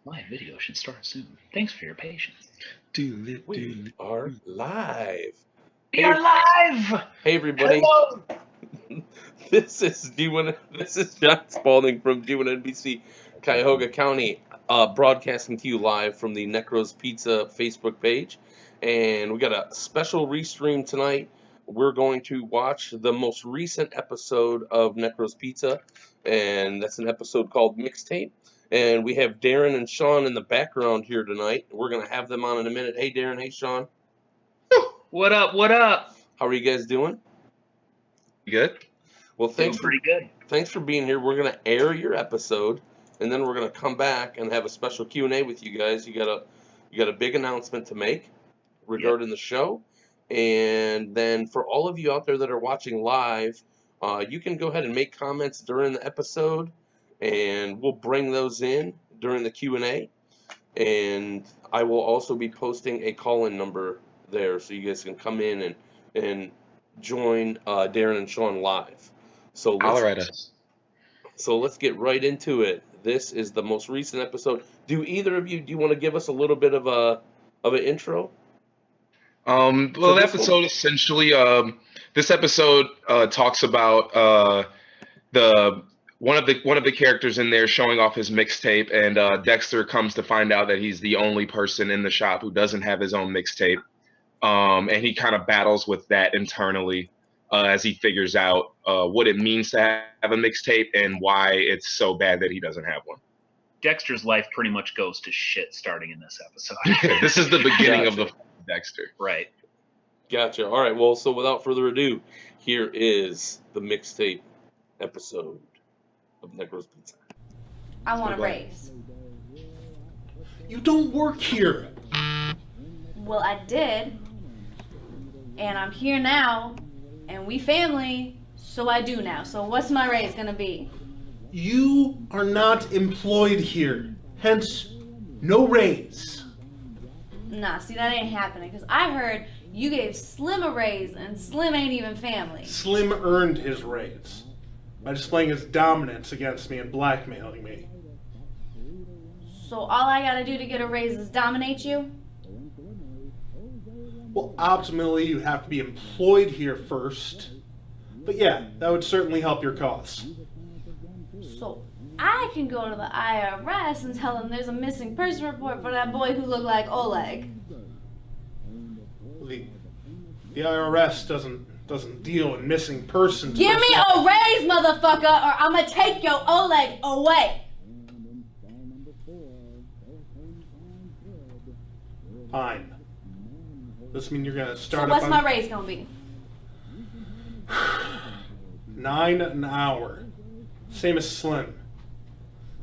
Live video should start soon. Thanks for your patience. We are live. We are live! Hey everybody. Hello! This is John Spalding from G1NBC Cuyahoga County, broadcasting to you live from the Nekros Pizza Facebook page. And we got a special restream tonight. We're going to watch the most recent episode of Nekros Pizza, and that's an episode called Mixtape. And we have Darren and Sean in the background here tonight. We're going to have them on in a minute. Hey, Darren. Hey, Sean. What up? What up? How are you guys doing? Good. Well, Pretty good. Thanks for being here. We're going to air your episode, and then we're going to come back and have a special Q&A with you guys. You got a big announcement to make regarding the show. And then for all of you out there that are watching live, you can go ahead and make comments during the episode, and we'll bring those in during the Q&A. And I will also be posting a call-in number there so you guys can come in and join Darren and Sean live. So let's get right into it. This is the most recent episode. Do you want to give us a little bit of an intro? Well, the episode essentially, this episode talks about one of the characters in there showing off his mixtape, and Dexter comes to find out that he's the only person in the shop who doesn't have his own mixtape, and he kind of battles with that internally as he figures out what it means to have a mixtape and why it's so bad that he doesn't have one. Dexter's life pretty much goes to shit starting in this episode. This is the beginning of the Dexter. Right. Gotcha. All right. Well, so without further ado, here is the mixtape episode of Nekros Pizza. I want a raise. You don't work here. Well, I did. And I'm here now. And we family. So I do now. So what's my raise gonna be? You are not employed here. Hence, no raise. Nah, see, that ain't happening. Because I heard you gave Slim a raise. And Slim ain't even family. Slim earned his raise by displaying his dominance against me and blackmailing me. So all I gotta do to get a raise is dominate you? Well, optimally, you have to be employed here first. But yeah, that would certainly help your cause. So I can go to the IRS and tell them there's a missing person report for that boy who looked like Oleg. The IRS doesn't deal in missing persons. Give me a raise, motherfucker, or I'm gonna take your Oleg away. Fine. This means you're gonna start. So what's my raise gonna be? $9 an hour. Same as Slim.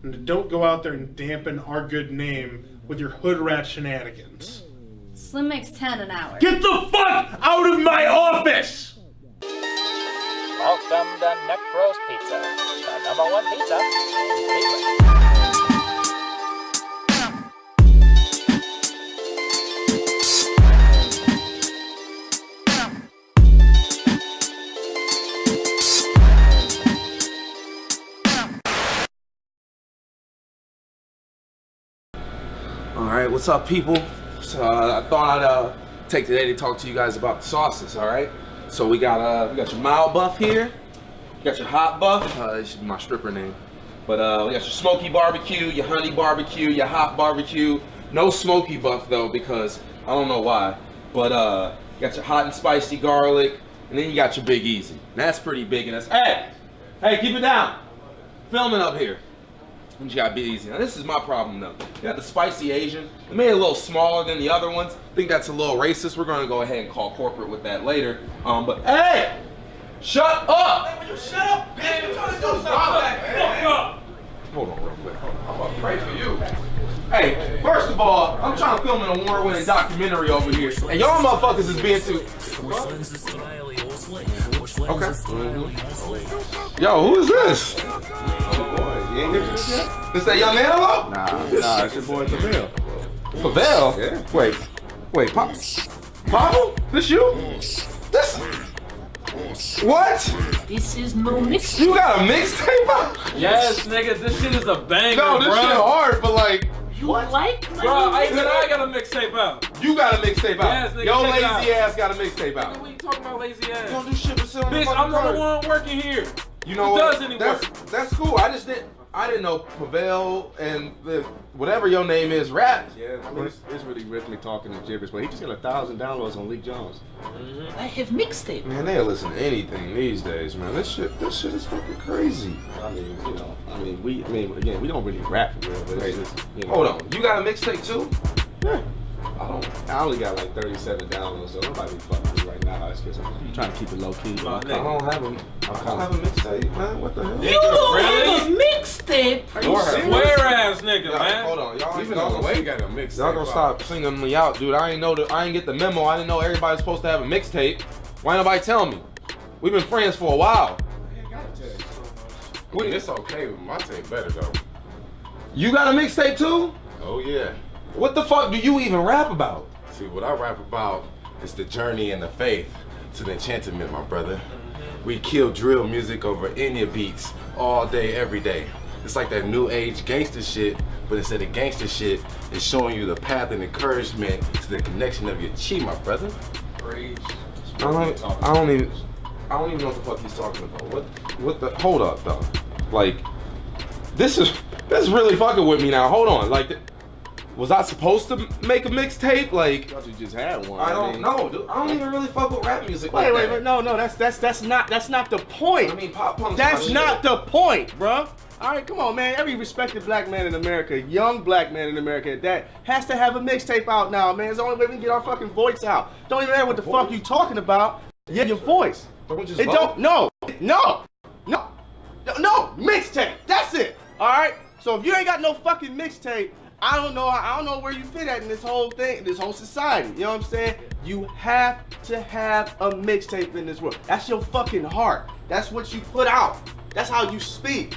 And don't go out there and dampen our good name with your hood rat shenanigans. Slim makes 10 an hour. Get the fuck out of my office! Welcome to Nekros Pizza, the #1 pizza in Cleveland. Alright, what's up, people? So I thought I'd take today to talk to you guys about the sauces, alright? So we got your mild buff here, you got your hot buff, this should be my stripper name. But we got your smoky barbecue, your honey barbecue, your hot barbecue. No smoky buff though, because I don't know why. But you got your hot and spicy garlic, and then you got your Big Easy. And that's pretty big, and that's, hey, keep it down. Filming up here. And you got Big Easy. Now this is my problem though. You got the spicy Asian. They made it a little smaller than the other ones. I think that's a little racist. We're gonna go ahead and call corporate with that later. But hey! Shut up! Hey, will you shut up, bitch? We're trying to do something. Fuck up! Hold on real quick. I'm about to pray for you. Hey, first of all, I'm trying to film an award-winning documentary over here. And y'all motherfuckers is being too... Okay. Yo, who is this? You ain't hit this yet? This that young antelope? Nah, it's your boy Pavel. Pavel? Yeah. Wait, Pavel? This you? This? Yes. What? This is no mixtape. You got a mixtape out? Yes, nigga, this shit is a banger, No, this bro. shit hard, but like, You like my Bro, I mixtape? got a mixtape out. you got a mixtape out. Yes, nigga, Yo, check it lazy out. ass got a mixtape Nigga, out. what you talking about, lazy You ass? don't do shit but sit on the Bitch, fucking I'm the card. one working here. You know Who what? does any work? That's cool. I didn't know Pavel and whatever your name is rap. Yeah, I mean, it's really Ridley talking in gibberish, but he just got 1,000 downloads on Lee Jones. I have mixtape. Man, they listen to anything these days, man. This shit is fucking crazy. I mean, you know, again, we don't really rap for real, but it's just, you know. Hold on, you got a mixtape too? Yeah. I only got like 37 downloads, so nobody be fucking with me right now. It's because I'm trying to keep it low key. I don't have a mixtape, man. What the hell? You have a mixtape? Are you serious? Square ass nigga, Y'all, man. hold on, y'all. Even y'all on the way, got a mixtape. Y'all gonna stop singling me out, dude. I ain't get the memo. I didn't know everybody's supposed to have a mixtape. Why ain't nobody tell me? We've been friends for a while. It's okay, but my tape better though. You got a mixtape too? Oh yeah. What the fuck do you even rap about? See, what I rap about is the journey and the faith to the enchantment, my brother. We kill drill music over India beats all day, every day. It's like that new age gangster shit, but instead of gangster shit, it's showing you the path and encouragement to the connection of your chi, my brother. I don't even know what the fuck he's talking about. What the? Hold up, though. Like, this is really fucking with me now. Hold on. Like, was I supposed to make a mixtape? Like, I thought you just had one. I don't know, dude. I don't even really fuck with rap music like Wait, that. no, that's not the point. I mean, pop punk's That's my not shit. the point, bruh. All right, come on, man. Every respected black man in America, young black man in America, that has to have a mixtape out now, man. It's the only way we can get our fucking voice out. Don't even matter what the fuck you talking about. Yeah, your voice. Don't we just It vote? don't. No, mixtape. That's it. All right. So if you ain't got no fucking mixtape, I don't know where you fit at in this whole thing, this whole society. You know what I'm saying? You have to have a mixtape in this world. That's your fucking heart. That's what you put out. That's how you speak.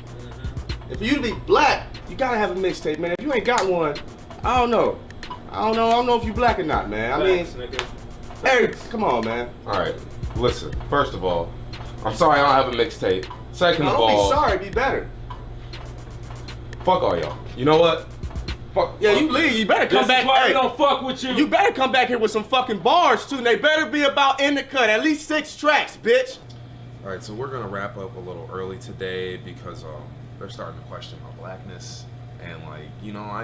And for you to be black, you gotta have a mixtape, man. If you ain't got one, I don't know if you black or not, man. I mean, hey, come on, man. All right, listen. First of all, I'm sorry I don't have a mixtape. Second No, of don't all, be sorry, be better. fuck all y'all. You know what? Fuck. Yeah, you leave. You better come This back. is why Hey, we don't fuck with you. you better come back here with some fucking bars too. And they better be about in the cut. At least 6 tracks, bitch. All right, so we're gonna wrap up a little early today because they're starting to question my blackness, and like, you know, I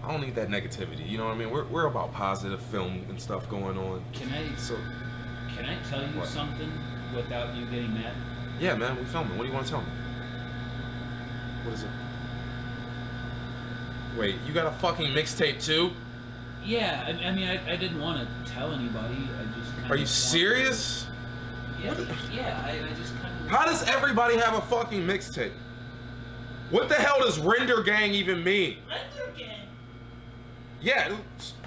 don't need that negativity. You know what I mean? We're about positive film and stuff going on. Can I tell you What? something without you getting mad? Yeah, man, we filming. What do you want to tell me? What is it? Wait, you got a fucking mixtape too? Yeah, I mean, I didn't want to tell anybody. I just kind of. Are you serious? Yeah, I just kind of. How does everybody have a fucking mixtape? What the hell does Render Gang even mean? Render Gang. Yeah,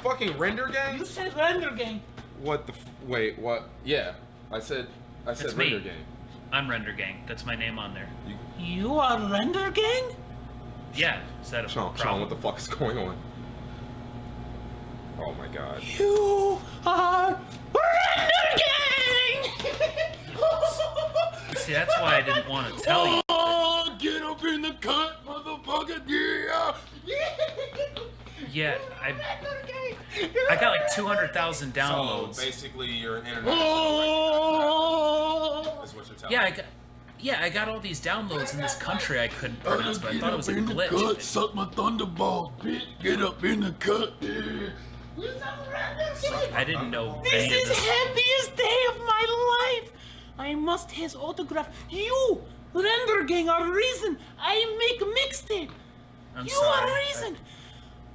fucking Render Gang? You said Render Gang. What the wait, what? Yeah, I said That's Render me. Gang. I'm Render Gang. That's my name on there. You are Render Gang? Yeah, is that a Sean, problem? what the fuck is going on? Oh my god. You are Render Gang! See, that's why I didn't want to tell you. Oh, get up in the cut, motherfucker, yeah! Yeah, I got like 200,000 downloads. So basically, you're an international. Is what you're telling me. Yeah, I got all these downloads in this country I couldn't pronounce, but I thought it was a glitch. Suck my thunderball, bitch. Get up in the cut. I didn't know This any of is the this. happiest day of my life. I must his autograph. You, Render Gang, are reason I make mixtape. I'm You sorry. are reason.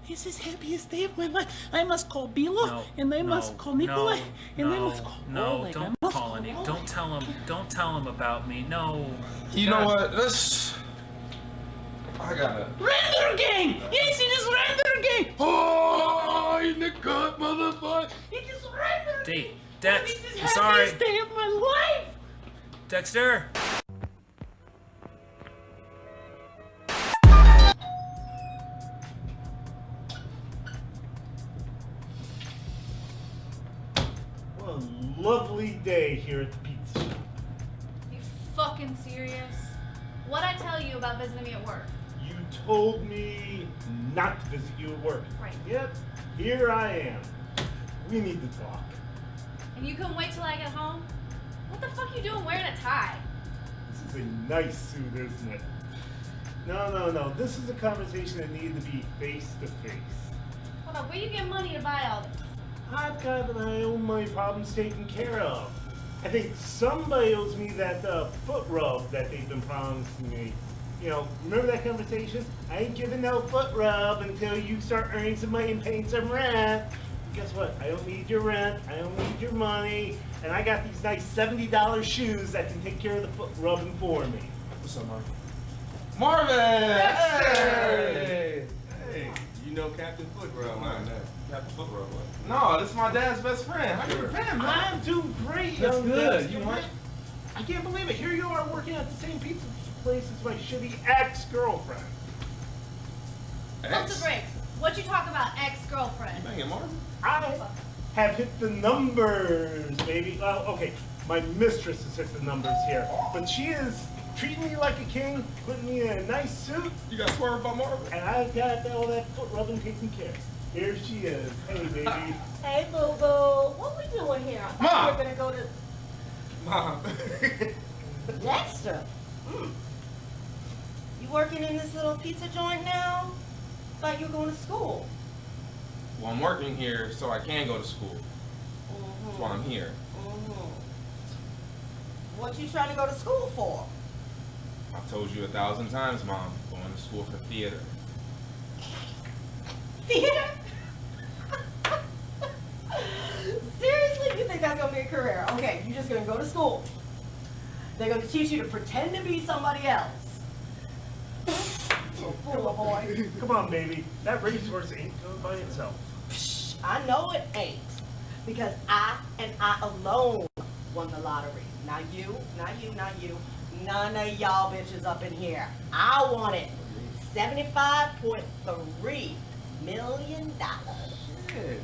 This is happiest day of my life. I must call Bilo, and I must call Nikolai, and I must call Oleg. Don't call any. Don't tell him about me. No. You know what? I gotta. Render Gang! Yes, it is Render Gang! Oh, in the cut, motherfucker! It is Render Gang! Dex, This is I'm sorry. happiest day of my life! Dexter. What a lovely day here at the pizza shop. fucking serious? What'd I tell you about visiting me at work? You told me not to visit you at work. Right. Yep, here I am. We need to talk. And you couldn't wait till I get home? What the fuck you doing wearing a tie? This is a nice suit, isn't it? No. This is a conversation that needed to be face to face. Hold on, where you get money to buy all this? I've got my own money problems taken care of. I think somebody owes me that foot rub that they've been promising me. You know, remember that conversation? I ain't giving no foot rub until you start earning some money and paying some rent. Guess what? I don't need your rent. I don't need your money. And I got these nice $70 shoes that can take care of the foot rubbing for me. What's up, Marvin? Marvin! Hey! Hey, you know Captain Foot Rub, man. Captain Foot Rub, what? No, this is my dad's best friend. How you been, man? I'm doing great. That's young good. man. You want? I can't believe it. Here you are working at the same pizza place as my shitty ex-girlfriend. Pump the brakes. What you talk about, ex-girlfriend? Banging Marvin? I have hit the numbers, baby. Well, okay, my mistress has hit the numbers here, but she is treating me like a king, putting me in a nice suit. You got swerved by Marvin? And I've got all that foot rubbing taken care of. Here she is. Hey, baby. Hey, boo-boo. What we doing here? I thought we were going to go Mom. to Dexter. You working in this little pizza joint now? Thought you were going to school. Well, I'm working here so I can go to school. That's why I'm here. What you trying to go to school for? I've told you 1,000 times, Mom. Going to school for theater. Theater? Seriously, you think that's gonna be a career? Okay, you're just gonna go to school. They're gonna teach you to pretend to be somebody else. So fool, boy. Come on, baby. That racehorse ain't good by itself. I know it ain't. Because I and I alone won the lottery. Not you, not you, not you. None of y'all bitches up in here. I won it. $75.3 million. Shit.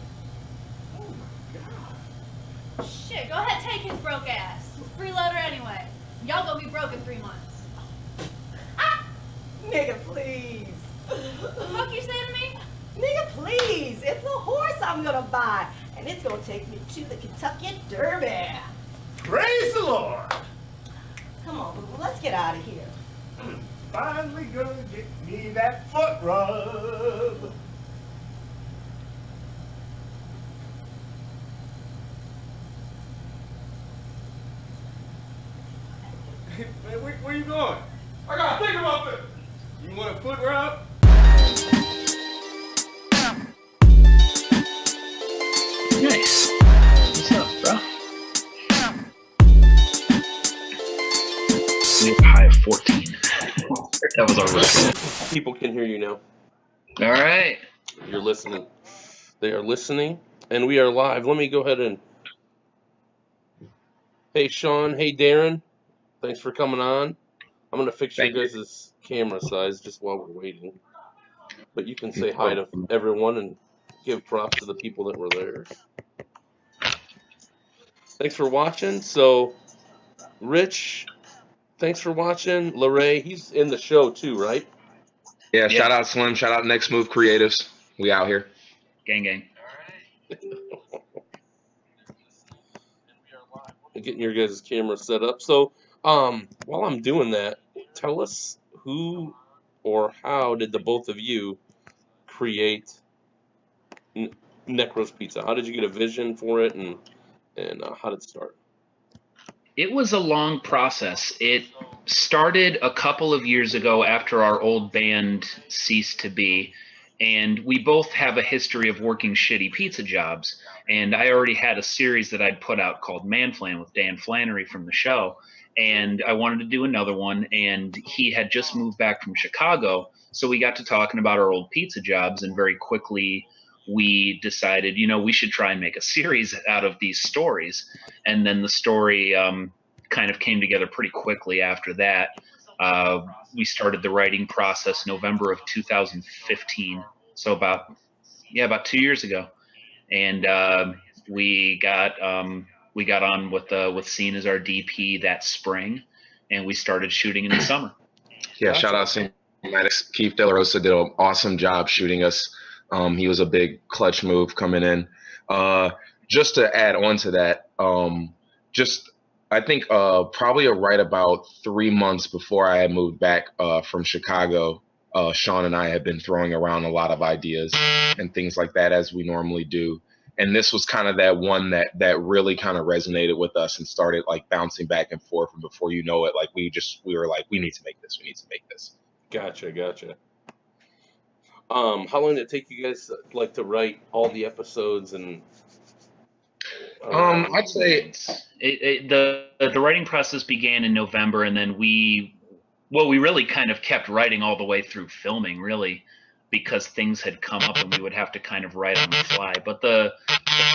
Shit, go ahead, take his broke ass. Freeloader anyway. Y'all gonna be broke in 3 months. Nigga, please. What the fuck you say to me? Nigga, please. It's a horse I'm gonna buy. And it's gonna take me to the Kentucky Derby. Praise the Lord. Come on, boo, let's get out of here. Finally gonna get me that foot rub. Man, where you going? I gotta think about this. You want a foot rub? Nice. What's up, bro? We have a high of 14. That was our record. People can hear you now. All right. You're listening. They are listening, and we are live. Let me go ahead and... Hey, Sean. Hey, Darren. Thanks for coming on. I'm going to fix your guys' camera size just while we're waiting. But you can say hi to everyone and give props to the people that were there. Thanks for watching. So, Rich, thanks for watching. Larray, he's in the show too, right? Yeah, shout out Slim, shout out Next Move Creatives. We out here. Gang, gang. Getting your guys' camera set up. So, while I'm doing that, tell us who or how did the both of you create Nekros Pizza? How did you get a vision for it, and how did it start? It was a long process. It started a couple of years ago after our old band ceased to be, and we both have a history of working shitty pizza jobs. And I already had a series that I'd put out called Man Flan with Dan Flannery from the show, and I wanted to do another one, and he had just moved back from Chicago, so we got to talking about our old pizza jobs, and very quickly we decided, you know, we should try and make a series out of these stories. And then the story kind of came together pretty quickly after that. We started the writing process November of 2015, so about 2 years ago. And we got on with Scene as our DP that spring, and we started shooting in the summer. Yeah, Gotcha. shout out St. Maddox. Keith De La Rosa did an awesome job shooting us. He was a big clutch move coming in. Just to add on to that, I think probably right about 3 months before I had moved back from Chicago, Sean and I had been throwing around a lot of ideas and things like that, as we normally do. And this was kind of that one that really kind of resonated with us and started like bouncing back and forth. And before you know it, like we were like, we need to make this. We need to make this. Gotcha. How long did it take you guys like to write all the episodes and? I'd say the writing process began in November, and then we really kind of kept writing all the way through filming, really, because things had come up and we would have to kind of write on the fly. But the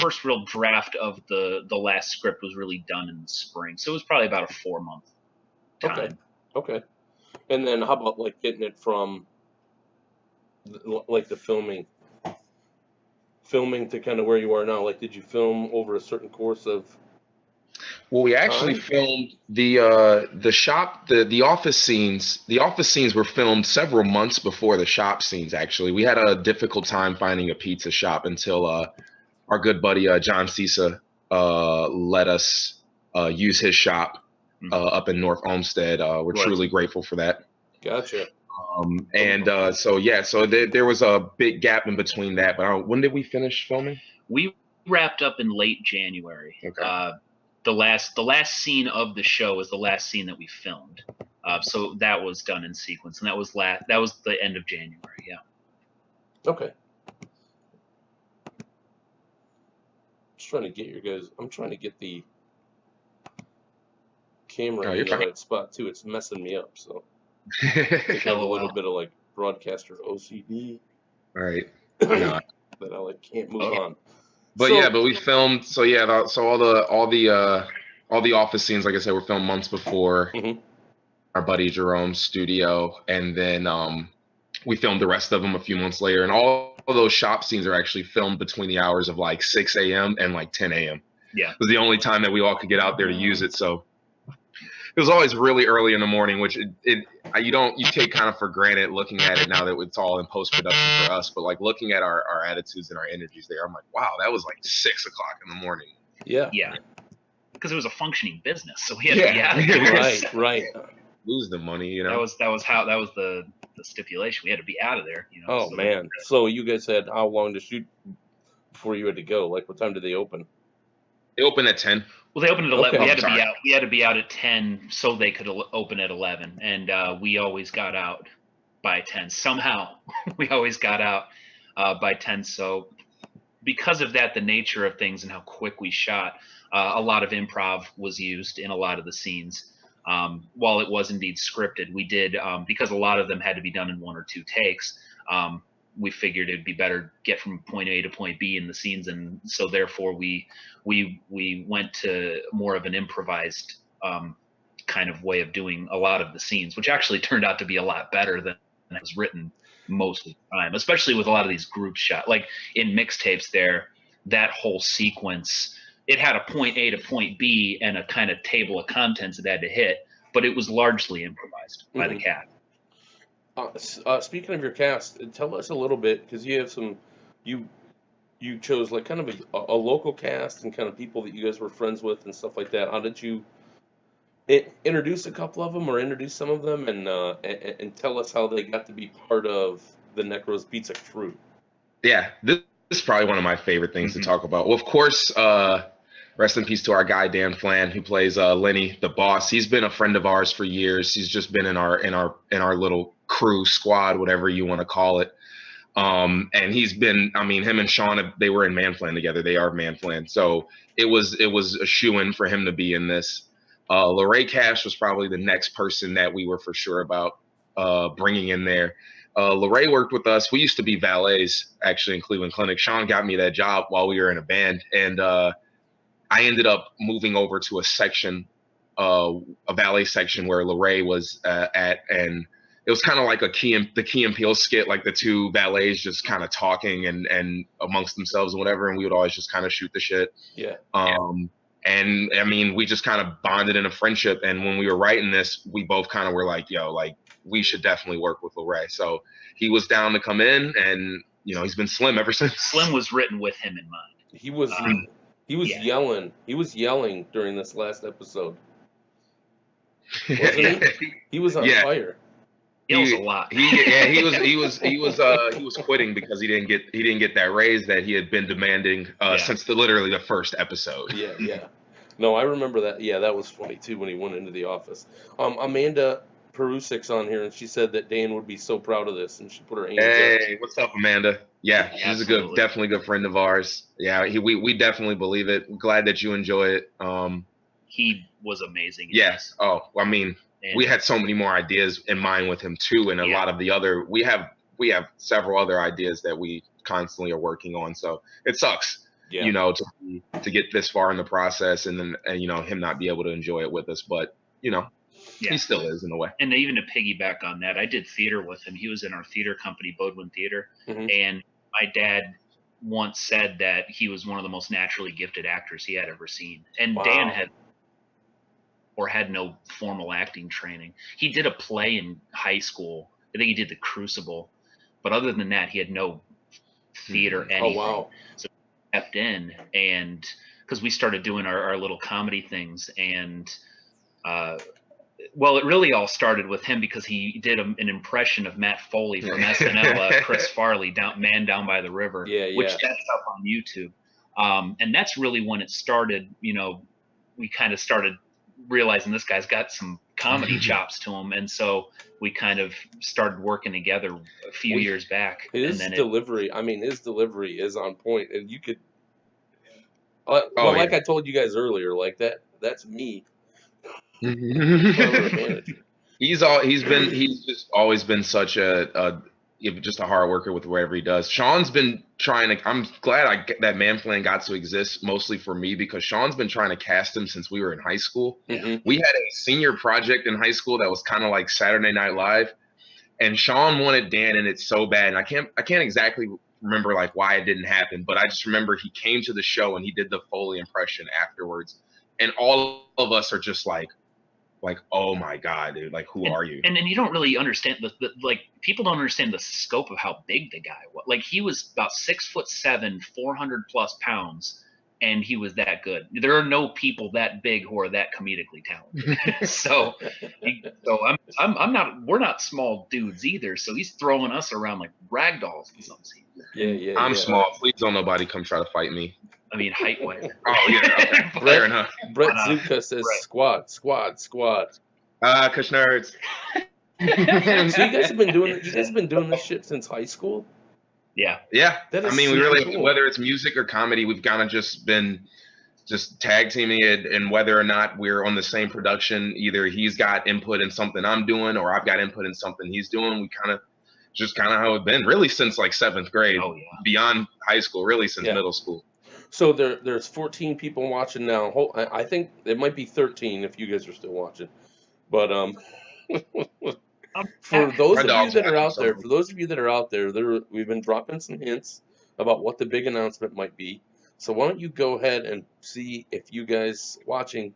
first real draft of the last script was really done in the spring, so it was probably about a 4-month time. Okay. And then how about like getting it from like the filming to kind of where you are now? Like, did you film over a certain course of? Well, we actually filmed the office scenes. The office scenes were filmed several months before the shop scenes. Actually, we had a difficult time finding a pizza shop until our good buddy John Cisa let us use his shop up in North Olmsted. We're truly grateful for that. Gotcha. So there was a big gap in between that. But when did we finish filming? We wrapped up in late January. Okay. The last scene of the show was the last scene that we filmed. So that was done in sequence, and that was the end of January. Yeah. Okay. Just trying to get your guys. I'm trying to get the camera in the right spot too. It's messing me up. So I have a little bit of like broadcaster OCD. All right. That I like can't move on. But we filmed. So all the office scenes, like I said, were filmed months before our buddy Jerome's studio, and then we filmed the rest of them a few months later. And all of those shop scenes are actually filmed between the hours of like 6 a.m. and like 10 a.m. Yeah, it was the only time that we all could get out there to use it. So it was always really early in the morning, which you take kind of for granted looking at it now that it's all in post production for us. But like looking at our attitudes and our energies there, I'm like, wow, that was like 6 o'clock in the morning. Yeah. Because it was a functioning business, so we had to be out of there. Right. Lose the money, you know. That was the stipulation. We had to be out of there, you know. Oh man! So you guys had how long to shoot before you had to go? Like, what time did they open? They opened at 10. Well, they opened at 11. We had to be out at 10 so they could open at 11, and we always got out by 10. Somehow, we always got out by 10. So, because of that, the nature of things and how quick we shot, a lot of improv was used in a lot of the scenes. While it was indeed scripted, we did because a lot of them had to be done in 1 or 2 takes. We figured it'd be better get from point A to point B in the scenes, and so therefore we went to more of an improvised kind of way of doing a lot of the scenes, which actually turned out to be a lot better than it was written most of the time, especially with a lot of these group shots. Like in Mixtapes there, that whole sequence, it had a point A to point B and a kind of table of contents it had to hit, but it was largely improvised by the cast. Speaking of your cast, tell us a little bit, because you have you chose like kind of a local cast and kind of people that you guys were friends with and stuff like that. How did you introduce a couple of them or introduce some of them and tell us how they got to be part of the Nekros Pizza crew? Yeah, this is probably one of my favorite things to talk about. Well, of course, rest in peace to our guy Dan Flan, who plays Lenny, the boss. He's been a friend of ours for years. He's just been in our little crew, squad, whatever you want to call it. And he's been, him and Sean, they were in Manflan together. They are Manflan. So it was a shoo-in for him to be in this. Lorraine Cash was probably the next person that we were for sure about bringing in there. Lorraine worked with us. We used to be valets actually in Cleveland Clinic. Sean got me that job while we were in a band. And I ended up moving over to a section, a valet section where Lorraine was at, and it was kind of like the Key and Peele skit, like the two valets just kind of talking and amongst themselves and whatever, and we would always just kind of shoot the shit. Yeah. And I mean, we just kind of bonded in a friendship. And when we were writing this, we both kind of were like, yo, like we should definitely work with Luray. So he was down to come in, and he's been Slim ever since. Slim was written with him in mind. He was yelling. He was yelling during this last episode. Wasn't he? He was on fire. Yells a lot. He was quitting because he didn't get that raise that he had been demanding since literally the first episode. Yeah. No, I remember that. Yeah, that was funny too when he went into the office. Amanda Perusik's on here, and she said that Dan would be so proud of this, and she put her hands up. Hey, what's up, Amanda? Yeah, she's definitely a good friend of ours. Yeah, we definitely believe it. Glad that you enjoy it. He was amazing. Yes. Oh, I mean, we had so many more ideas in mind with him too, and a lot of the other. We have several other ideas that we constantly are working on. So it sucks, to get this far in the process, and then him not be able to enjoy it with us. But he still is in a way. And even to piggyback on that, I did theater with him. He was in our theater company, Bodwin Theater, and my dad once said that he was one of the most naturally gifted actors he had ever seen. And Dan had no formal acting training. He did a play in high school. I think he did The Crucible, but other than that, he had no theater anything. Oh wow! So he stepped in, and because we started doing our little comedy things, and it really all started with him because he did an impression of Matt Foley from SNL, Chris Farley, Man Down by the River, which that's up on YouTube. And that's really when it started. We kind of started realizing this guy's got some comedy chops to him, and so we kind of started working together a few years back. His delivery is on point, and you could like I told you guys earlier, like that's me. He's just always been such just a hard worker with whatever he does. Sean's been trying to. I'm glad that Man Plan got to exist mostly for me, because Sean's been trying to cast him since we were in high school. We had a senior project in high school that was kind of like Saturday Night Live, and Sean wanted Dan in it so bad, and I can't exactly remember like why it didn't happen, but I just remember he came to the show and he did the Foley impression afterwards, and all of us are just like, oh my God, dude, like who are you? And you don't really understand the people don't understand the scope of how big the guy was. Like he was about 6'7", 400+ pounds, and he was that good. There are no people that big who are that comedically talented. so I'm not. We're not small dudes either. So he's throwing us around like rag dolls in some scenes. Yeah. I'm small. Please don't nobody come try to fight me. I mean, height-wise. Oh yeah, okay. Fair enough. Brett Zuka says squad. Kush nerds. So you guys have been doing this shit since high school? Yeah. That is we really, cool. Whether it's music or comedy, we've kind of just been tag teaming it, and whether or not we're on the same production, either he's got input in something I'm doing or I've got input in something he's doing. We kind of how it's been really since like 7th grade, beyond high school, really since middle school. So there's 14 people watching now. I think it might be 13 if you guys are still watching. But for those of you that are out there, we've been dropping some hints about what the big announcement might be. So why don't you go ahead and see if you guys watching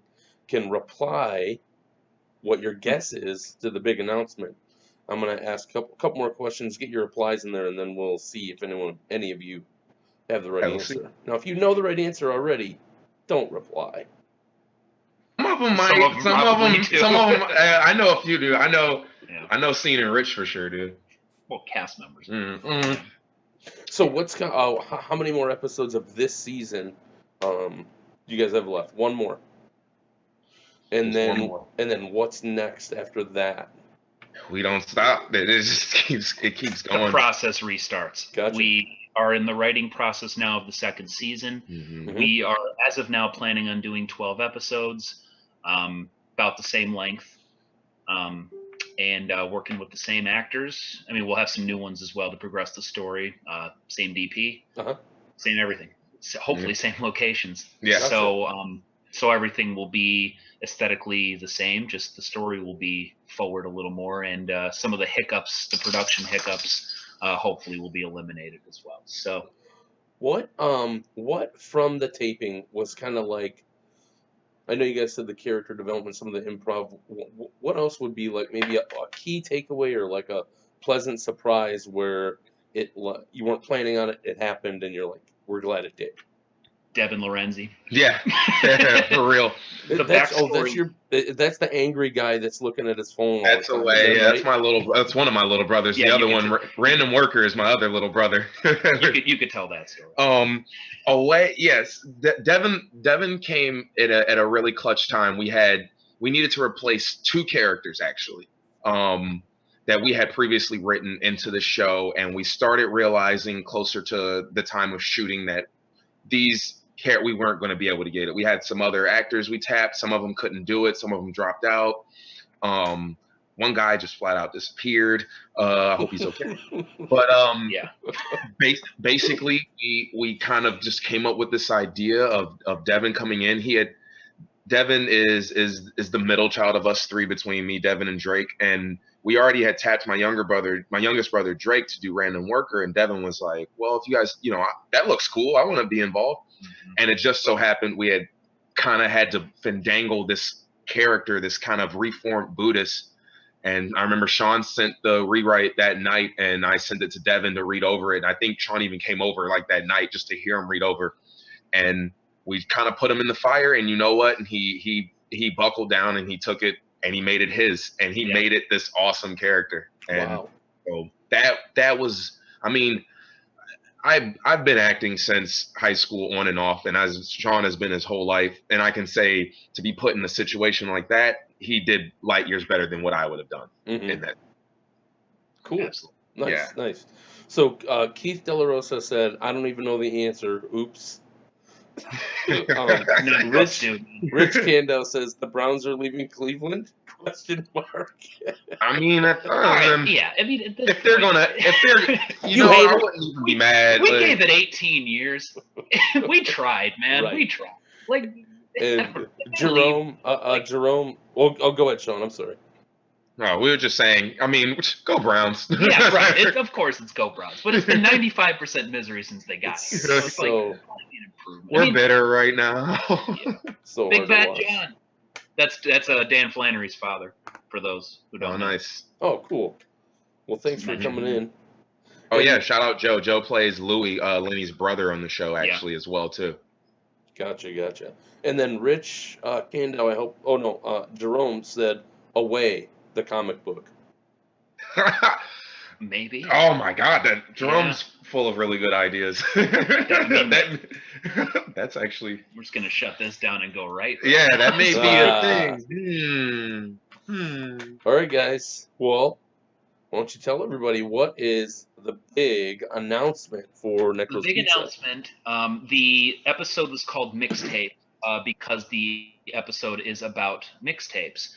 can reply what your guess is to the big announcement. I'm going to ask a couple more questions, get your replies in there, and then we'll see if any of you have the right answer. Now, if you know the right answer already, don't reply. Some of them might. Some of them. I know a few do. I know Scene and Rich for sure, dude. Well, cast members. Mm-hmm. So how many more episodes of this season do you guys have left? One more. And then what's next after that? We don't stop. It keeps going. The process restarts. Gotcha. We are in the writing process now of the second season. Mm-hmm. We are, as of now, planning on doing 12 episodes, about the same length, and working with the same actors. I mean, we'll have some new ones as well to progress the story. Same DP, same everything. So hopefully, same locations. Yeah. So everything will be aesthetically the same. Just the story will be forward a little more, and some of the hiccups, the production hiccups, hopefully will be eliminated as well. So, what from the taping was kind of like I know you guys said the character development, some of the improv. What else would be like maybe a key takeaway or like a pleasant surprise where you weren't planning on it, it happened, and you're like, we're glad it did. Devin Lorenzi. Yeah, for real. That's the angry guy that's looking at his phone all That's the time. away. Yeah, Right? That's one of my little brothers. Yeah, the other you one, Random Worker, is my other little brother. You could tell that story. Away. Yes, Devin came at a really clutch time. We needed to replace two characters actually. That we had previously written into the show, and we started realizing closer to the time of shooting that we weren't going to be able to get it. We had some other actors we tapped. Some of them couldn't do it. Some of them dropped out. One guy just flat out disappeared. I hope he's okay. But yeah, basically, we kind of just came up with this idea of Devin coming in. Devin is the middle child of us three between me, Devin, and Drake, and we already had tapped my youngest brother Drake to do Random Worker, and Devin was like, well, if you guys, that looks cool, I want to be involved. Mm-hmm. And it just so happened we had kind of had to fandangle this character, this kind of reformed Buddhist. And I remember Sean sent the rewrite that night, and I sent it to Devin to read over it. And I think Sean even came over like that night just to hear him read over. And we kind of put him in the fire, and you know what? And he buckled down and he took it and he made it his, and he made it this awesome character. And wow. So that was, I mean, I've been acting since high school on and off, and as Sean has been his whole life. And I can say to be put in a situation like that, he did light years better than what I would have done in that. Cool. Absolutely. Nice. So Keith De La Rosa said, I don't even know the answer. Oops. Rich Cando says the Browns are leaving Cleveland? Question mark. I mean, right, yeah. I mean, if they're I wouldn't even be mad. We gave it 18 years. We tried, man. Right. We tried. Like, and Jerome. Well, I'll go ahead, Sean. I'm sorry. No, we were just saying. I mean, go Browns. Yeah, right. Of course, it's go Browns. But it's been 95% misery since they got here. So it's like we're bitter right now. So Big Bad John. That's Dan Flannery's father. For those who don't know. Nice. Oh, cool. Well, thanks for coming in. Oh yeah, shout out Joe. Joe plays Louis, Lenny's brother on the show actually as well too. Gotcha. And then Rich Cando, I hope. Oh no, Jerome said Away, the comic book. Maybe. Oh my God, that Jerome's full of really good ideas. That's actually. We're just gonna shut this down and go right. Yeah, that may be a thing. All right, guys. Well, why don't you tell everybody what is the big announcement for Nekros Pizza? The big announcement. The episode was called Mixtape because the episode is about mixtapes.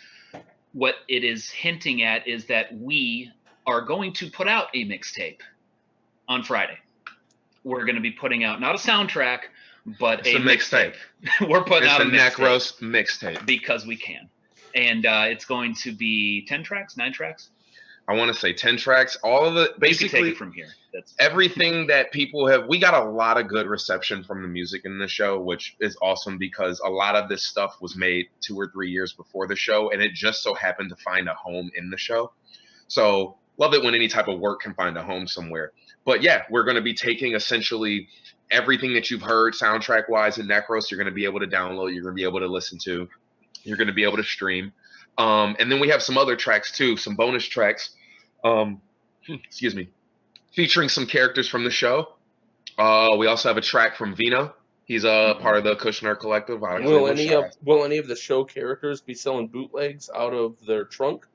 What it is hinting at is that we are going to put out a mixtape on Friday. We're going to be putting out not a soundtrack, but a mixtape. We're putting out a Nekros mixtape because we can, and it's going to be 10 tracks, 9 tracks. I want to say 10 tracks. All of it, basically, you can take it from here. That's everything that people have. We got a lot of good reception from the music in the show, which is awesome because a lot of this stuff was made 2 or 3 years before the show, and it just so happened to find a home in the show. So love it when any type of work can find a home somewhere. But yeah, we're going to be taking essentially everything that you've heard soundtrack-wise in Nekros. You're going to be able to download. You're going to be able to listen to. You're going to be able to stream. And then we have some other tracks too, some bonus tracks, excuse me, featuring some characters from the show. We also have a track from Vino. He's a part of the Kushner Collective. Will any of the show characters be selling bootlegs out of their trunk?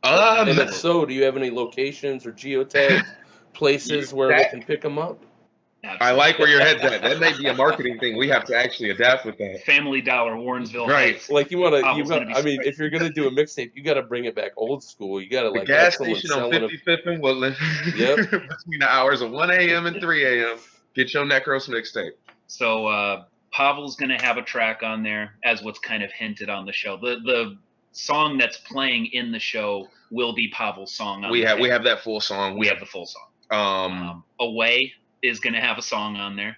And if so, do you have any locations or geotag places where they can pick them up? I like where your head's at. That may be a marketing thing. We have to actually adapt with that. Family Dollar, Warrensville. Right. Heights. Like I mean, if you're gonna do a mixtape, you got to bring it back old school. You got to like gas station on 55th and Woodland. Yep. Between the hours of 1 a.m. and 3 a.m. Get your Nekros mixtape. So Pavel's gonna have a track on there, as what's kind of hinted on the show. The song that's playing in the show will be Pavel's song. We have that full song. We have the full song. Away is going to have a song on there.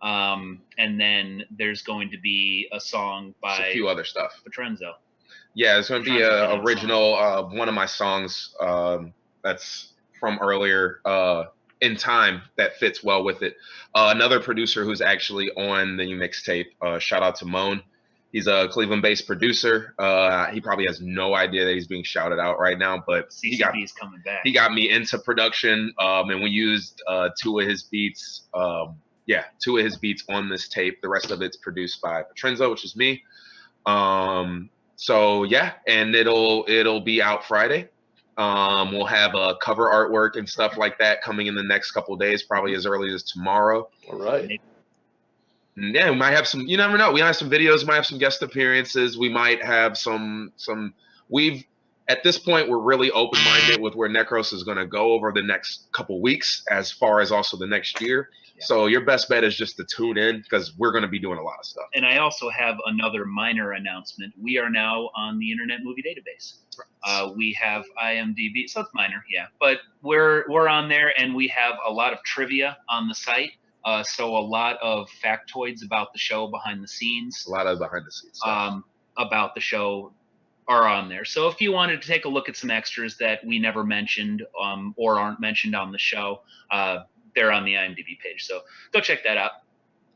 And then there's going to be a song by a few other stuff. Petrenzo. Yeah, it's going to be a original one of my songs that's from earlier in time that fits well with it. Another producer who's actually on the mixtape. Shout out to Moan. He's a Cleveland-based producer. He probably has no idea that he's being shouted out right now, but CCP's coming back. He got me into production, and we used two of his beats. Two of his beats on this tape. The rest of it's produced by Petrenzo, which is me. So yeah, and it'll be out Friday. We'll have a cover artwork and stuff like that coming in the next couple of days, probably as early as tomorrow. All right. Yeah, we might have some. You never know. We might have some videos. We might have some guest appearances. We might have some. We've at this point we're really open-minded with where Nekros is going to go over the next couple weeks, as far as also the next year. Yeah. So your best bet is just to tune in because we're going to be doing a lot of stuff. And I also have another minor announcement. We are now on the Internet Movie Database. We have IMDb, so it's minor, yeah, but we're on there, and we have a lot of trivia on the site. So a lot of factoids about the show behind the scenes. A lot of behind the scenes stuff. About the show are on there. So if you wanted to take a look at some extras that we never mentioned or aren't mentioned on the show, they're on the IMDb page. So go check that out.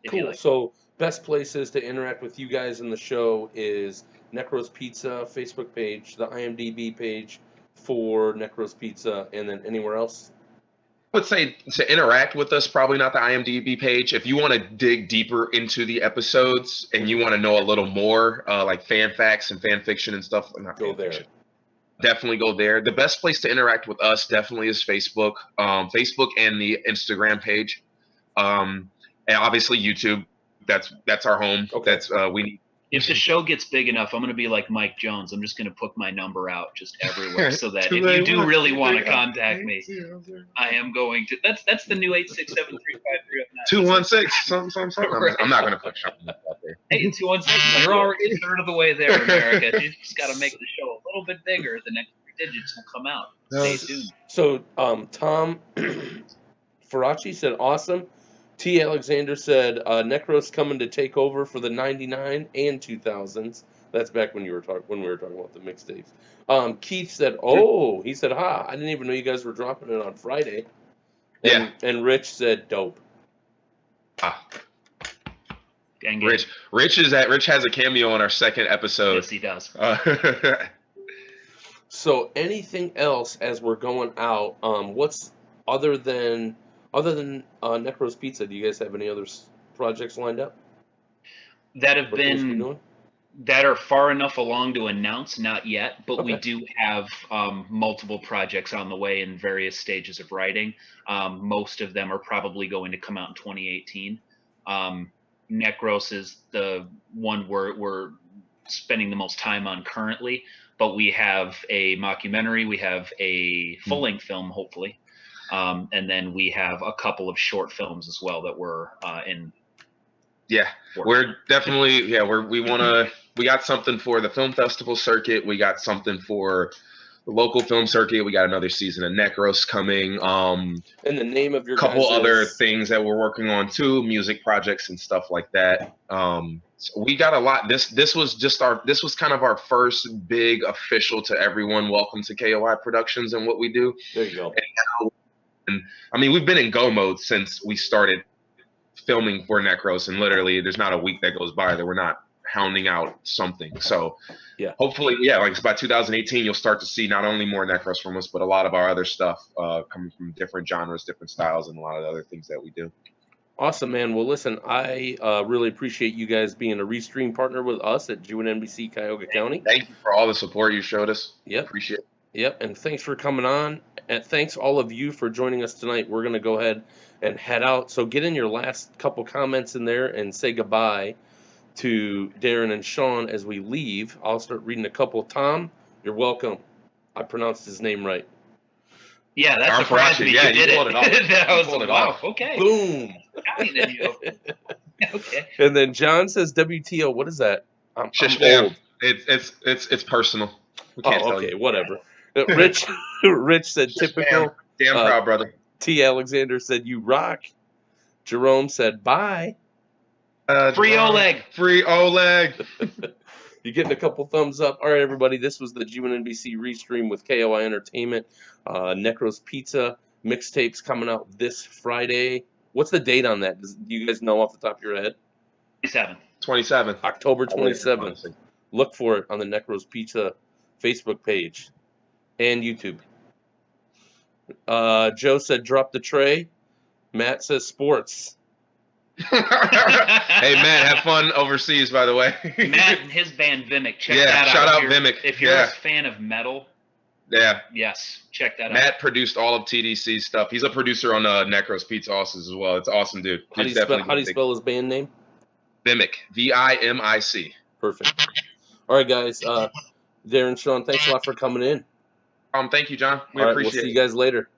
Cool. So best places to interact with you guys in the show is Nekros Pizza Facebook page, the IMDb page for Nekros Pizza, and then anywhere else? I would say to interact with us, probably not the IMDb page. If you want to dig deeper into the episodes and you want to know a little more, like fan facts and fan fiction and stuff, go there. Definitely go there. The best place to interact with us definitely is Facebook, Facebook and the Instagram page, and obviously YouTube. That's our home. Okay. That's we need. If the show gets big enough, I'm going to be like Mike Jones. I'm just going to put my number out just everywhere so that if you do really want to contact me, I am going to. That's the new 867-35309. 216. Something. Right. I'm not going to put something out there. Hey, 216. You're already a third of the way there, America. You just got to make the show a little bit bigger. The next 3 digits will come out. Stay tuned. So, Tom Faraci said, awesome. T. Alexander said, Nekros coming to take over for the 99 and 2000s. That's back when we were talking about the mixtapes. Keith said, he said, I didn't even know you guys were dropping it on Friday. And Rich said, dope. Rich has a cameo on our second episode. Yes, he does. So anything else as we're going out? What's other than Nekros Pizza? Do you guys have any other projects lined up that have been that are far enough along to announce? Not yet, but we do have multiple projects on the way in various stages of writing. Most of them are probably going to come out in 2018. Nekros is the one we're spending the most time on currently, but we have a mockumentary, we have a full-length film, hopefully, and then we have a couple of short films as well that we're in. Yeah, we're definitely we got something for the film festival circuit. We got something for the local film circuit. We got another season of Nekros coming. And the name of your couple other things that we're working on too, music projects and stuff like that. So we got a lot. This was kind of our first big official to everyone. Welcome to KOI Productions and what we do. There you go. And I mean, we've been in go mode since we started filming for Nekros, and literally there's not a week that goes by that we're not hounding out something. So yeah, hopefully, like by 2018, you'll start to see not only more Nekros from us, but a lot of our other stuff coming from different genres, different styles, and a lot of the other things that we do. Awesome, man. Well, listen, I really appreciate you guys being a Restream partner with us at G1NBC Cuyahoga County. Thank you for all the support you showed us. Yep. Appreciate it. Yep, and thanks for coming on. And thanks all of you for joining us tonight. We're going to go ahead and head out. So get in your last couple comments in there and say goodbye to Darren and Sean as we leave. I'll start reading a couple. Tom, you're welcome. I pronounced his name right. Yeah, that surprised me. Yeah, you did pulled it off. That was like, wow, okay. Boom. Okay. And then John says WTO. What is that? I'm old. It's personal. We can't tell you. Whatever. Rich said typical. Damn proud, brother. T. Alexander said you rock. Jerome said bye. Free Oleg. Free Oleg. You're getting a couple thumbs up. All right, everybody. This was the G1NBC Restream with KOI Entertainment. Nekros Pizza mixtapes coming out this Friday. What's the date on that? Do you guys know off the top of your head? 27. October 27th. Look for it on the Nekros Pizza Facebook page and YouTube. Joe said drop the tray. Matt says sports. Hey, Matt, have fun overseas, by the way. Matt and his band Vimic. Check Yeah, that out. shout out If you're- Vimic. If you're Yeah. a fan of metal, Yeah. yes, check that out. Matt produced all of TDC's stuff. He's a producer on Necros Pizza also as well. It's awesome, dude. How do you spell his band name? Vimic. Vimic. Perfect. All right, guys. Darren, Sean, thanks a lot for coming in. Thank you, John. We All right, appreciate we'll see it. you guys later.